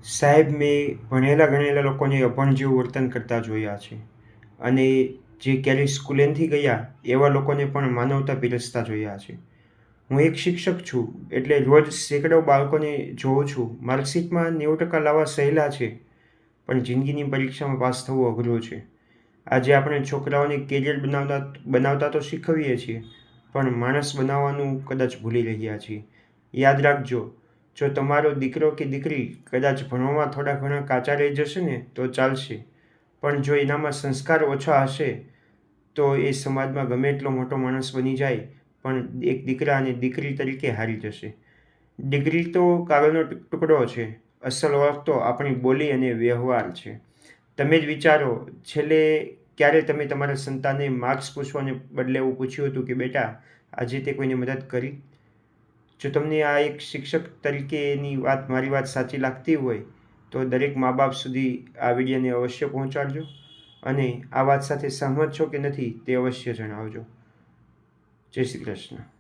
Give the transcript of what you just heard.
સાહેબ, મેં ભણેલા ગણેલા લોકોને અભણ જેવું વર્તન કરતા જોયા છે અને જે ક્યારેય સ્કૂલે નથી ગયા એવા લોકોને પણ માનવતા પીરસતા જોયા છે. હું એક શિક્ષક છું એટલે રોજ સેંકડો બાળકોને જોઉં છું. માર્કશીટમાં 90% લાવવા સહેલા છે, પણ જિંદગીની પરીક્ષામાં પાસ થવું અઘરું છે. આજે આપણે છોકરાઓને કેરિયર બનાવતા તો શીખવીએ છીએ, પણ માણસ બનાવવાનું કદાચ ભૂલી રહ્યા છીએ. યાદ રાખજો, જો તમારો દીકરો કે દીકરી કદાચ ભણવામાં થોડા ઘણા કાચા રહી જશે ને તો ચાલશે, પણ જો એનામાં સંસ્કાર ઓછા હશે તો એ સમાજમાં ગમે એટલો મોટો માણસ બની જાય પણ એક દીકરા અને દીકરી તરીકે હારી જશે. ડિગ્રી તો કાગળનો ટુકડો છે, અસલ ઓળખ તો આપણી બોલી અને વ્યવહાર છે. તમે જ વિચારો, છેલ્લે ક્યારે તમે તમારા સંતાનને માર્ક્સ પૂછવાને બદલે એવું પૂછ્યું હતું કે બેટા આજે તે કોઈને મદદ કરી? જો તમને આ એક શિક્ષક તરીકેની મારી વાત સાચી લાગતી હોય તો દરેક મા બાપ સુધી આ વિડીયોને અવશ્ય પહોંચાડજો અને આ વાત સાથે સહમત છો કે નથી તે અવશ્ય જણાવજો. જય શ્રી કૃષ્ણ.